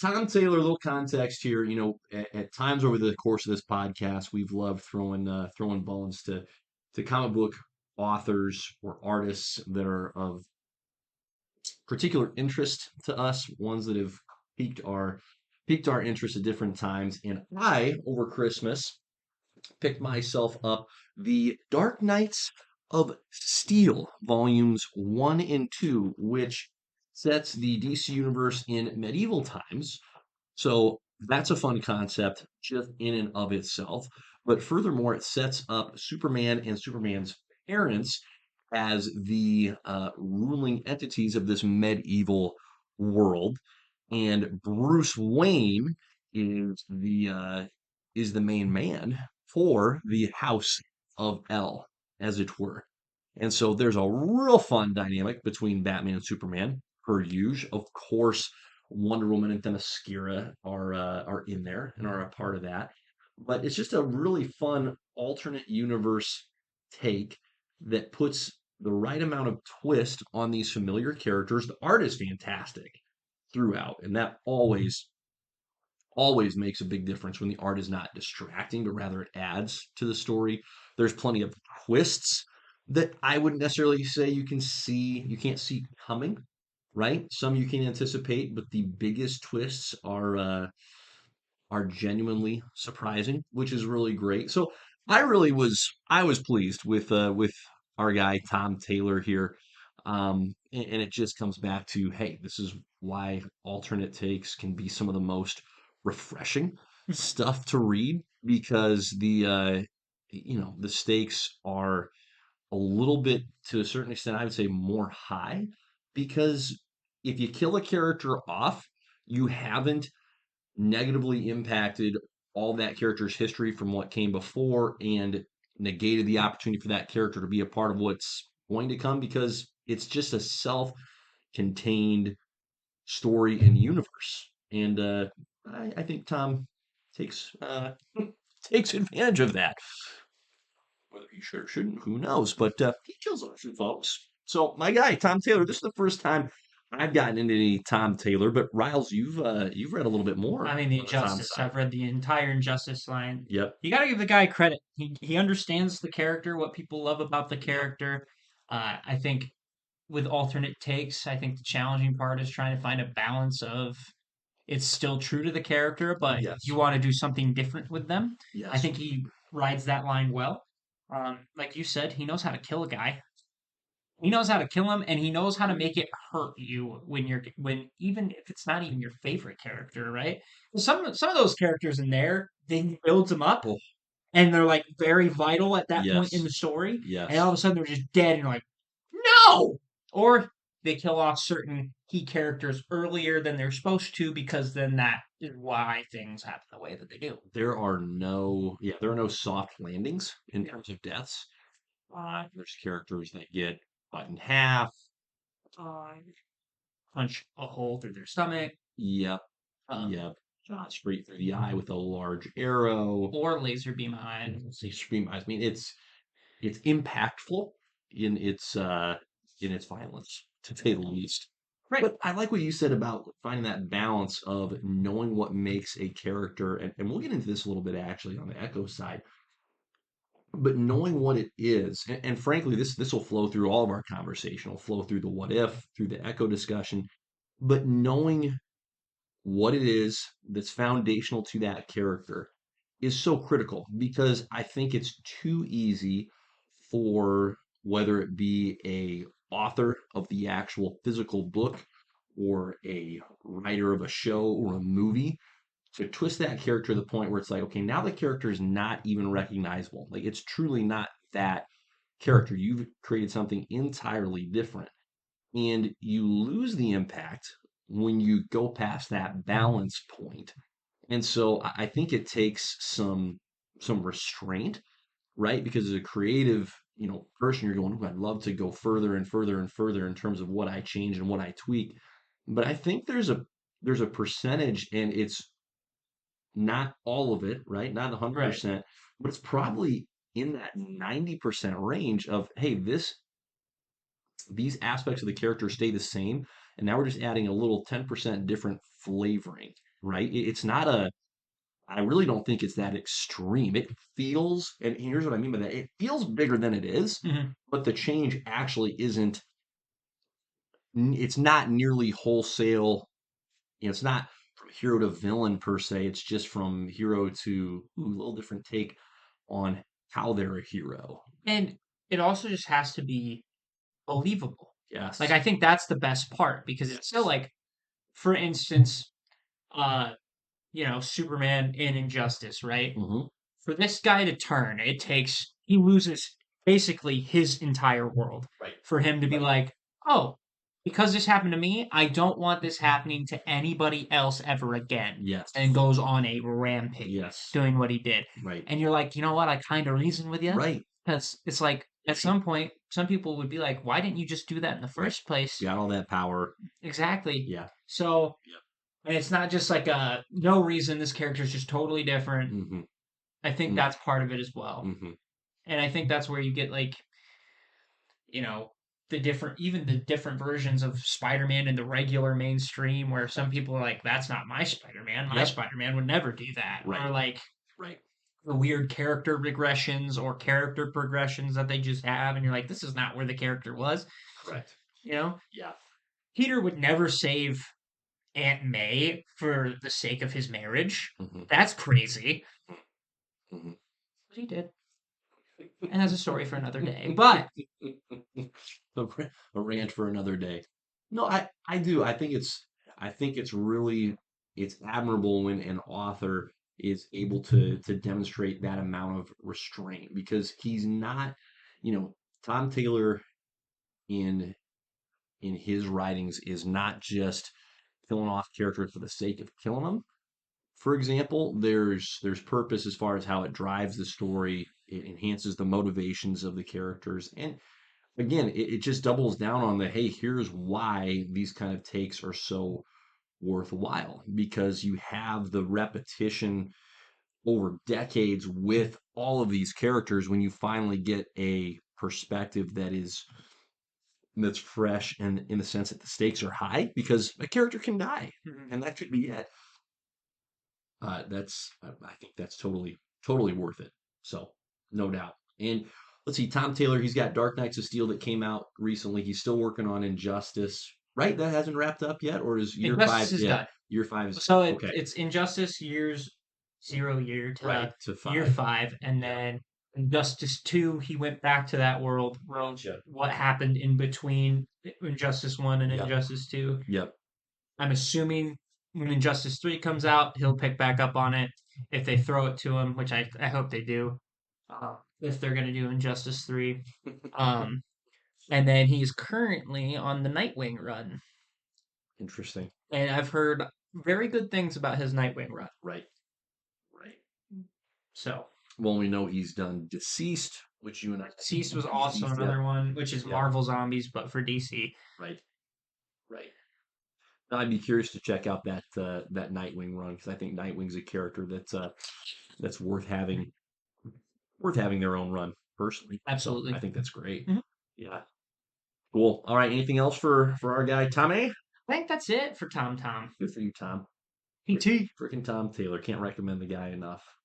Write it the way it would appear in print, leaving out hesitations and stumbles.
Tom Taylor, a little context here. At times over the course of this podcast, we've loved throwing bones to comic book authors or artists that are of particular interest to us, ones that have piqued our piqued our interest at different times. And I, over Christmas, picked myself up the Dark Knights of Steel, volumes 1 and 2, which sets the DC universe in medieval times. So that's a fun concept just in and of itself. But furthermore, it sets up Superman and Superman's parents as the ruling entities of this medieval world, and Bruce Wayne is the main man for the House of L, as it were. And so there's a real fun dynamic between Batman and Superman, per usual. Of course, Wonder Woman and Themyscira are in there and are a part of that. But it's just a really fun alternate universe take that puts the right amount of twist on these familiar characters. The art is fantastic throughout, and that always makes a big difference when the art is not distracting, but rather it adds to the story. There's plenty of twists that I wouldn't necessarily say you can't see coming, right? Some you can anticipate, but the biggest twists are genuinely surprising, which is really great. So I was pleased with our guy Tom Taylor here. And it just comes back to, hey, this is why alternate takes can be some of the most refreshing stuff to read, because the stakes are a little bit, to a certain extent, I would say, more high, because if you kill a character off, you haven't negatively impacted all that character's history from what came before and negated the opportunity for that character to be a part of what's going to come, because it's just a self-contained story and universe. And I think Tom takes takes advantage of that. Whether he should or shouldn't, who knows? But he kills those folks. So my guy, Tom Taylor, this is the first time I've gotten into any Tom Taylor, but Riles, you've read a little bit more I mean, the on the Tom Injustice. side. I've read the entire Injustice line. Yep. You got to give the guy credit. He understands the character, what people love about the character. I think with alternate takes, I think the challenging part is trying to find a balance of it's still true to the character, but you Yes. want to do something different with them. I Yes. think he rides that line well. Like you said, he knows how to kill a guy. He knows how to kill him, and he knows how to make it hurt you when even if it's not even your favorite character, right? Some of those characters in there, they builds them up, Oh, and they're like very vital at that point in yes. the story, and all of Yes. a sudden they're just dead, and you're like, no! Or they kill off certain key characters earlier than they're supposed to, because then that is why things happen the way that they do. There are no soft landings in Yeah. terms of deaths. There's characters that get cut in half. Uh, Punch a hole through their stomach, Yep. um, Yep. Shot straight through the eye with a large arrow. or laser beam eyes. Say scream. I mean, it's impactful in its violence, to say the least. Right. But I like what you said about finding that balance of knowing what makes a character, and we'll get into this a little bit actually on the Echo side, but knowing what it is, and frankly, this will flow through all of our conversation, will flow through the what if, through the Echo discussion, but knowing what it is that's foundational to that character is so critical, because I think it's too easy for, whether it be a author of the actual physical book or a writer of a show or a movie, to twist that character to the point where it's like, okay, now the character is not even recognizable. Like, it's truly not that character. You've created something entirely different, and you lose the impact when you go past that balance point. And so I think it takes some restraint, right? Because as a creative, person, you're going, "Ooh, I'd love to go further and further and further in terms of what I change and what I tweak." But I think there's a percentage, and it's not all of it, right? Not Right. 100%, but it's probably in that 90% range of, hey, these aspects of the character stay the same, and now we're just adding a little 10% different flavoring. right? It's not a. I really don't think it's that extreme. It feels, and here's what I mean by that. It feels bigger than it is, Mhm. but the change actually isn't. It's not nearly wholesale. It's not from hero to villain per se. It's just from hero to a little different take on how they're a hero. And it also just has to be believable. Like, Yes. I think that's the best part because it's still Yes. like, for instance, uh, Superman in Injustice, right? Hmm. For this guy to turn, he loses basically his entire world Right. for him to be Right. like, oh, because this happened to me, I don't want this happening to anybody else ever again. Yes. And goes on a rampage Yes. doing what he did. Right. And you're like, you know what? I kind of reason with you. Right. Because it's like, at Right. some point, some people would be like, why didn't you just do that in the Right. first place? Got all that power. Exactly. Yeah. So, Yeah. and it's not just like no reason this character is just totally different. Hmm. I think that's part of it as well. Hmm. And I think that's where you get like, you know, even the different versions of Spider-Man in the regular mainstream where some people are like, that's not my Spider-Man. My Yep. Spider-Man would never do that. Right. Or like Right. the weird character regressions or character progressions that they just have, and you're like, this is not where the character was. Correct. You know? Yeah. Peter would never save Aunt May for the sake of his marriage. Hmm. That's crazy. Hmm. But he did. And that's a story for another day. But A rant for another day. No, I do. I think it's really it's admirable when an author is able to demonstrate that amount of restraint because he's not, Tom Taylor in his writings is not just killing off characters for the sake of killing them. For example, there's purpose as far as how it drives the story. It enhances the motivations of the characters, and again, it just doubles down on the hey, here's why these kind of takes are so worthwhile because you have the repetition over decades with all of these characters when you finally get a perspective that's fresh and in the sense that the stakes are high because a character can die and that should be it. I think that's totally worth it. So no doubt. And let's see, Tom Taylor, he's got Dark Knights of Steel that came out recently. He's still working on Injustice, right? That hasn't wrapped up yet, or is year Injustice five? is Yeah, done. year five is So okay. it's Injustice years 0 year Right to to year 5. 5, and Yeah, then Injustice 2, he went back to that world. gotcha. What happened in between Injustice 1 and Yep, Injustice 2? yep. I'm assuming when Injustice 3 comes out, he'll pick back up on it if they throw it to him, which I hope they do. If they're going to do Injustice 3. Um, and then he's currently on the Nightwing run. Interesting. And I've heard very good things about his Nightwing run. Right, right. So, Well, we know he's done Deceased, which you and I. Cease was also Deceased, another one, which is yep, Marvel Zombies, but for DC. right, right. I'd be curious to check out that Nightwing run because I think Nightwing's a character that's worth having their own run personally. So Absolutely. I think that's great. Mhm. Yeah. Cool. All right. Anything else for our guy Tommy? I think that's it for Tom Tom. Good for you, Tom. PT. Freaking Tom Taylor. Can't recommend the guy enough.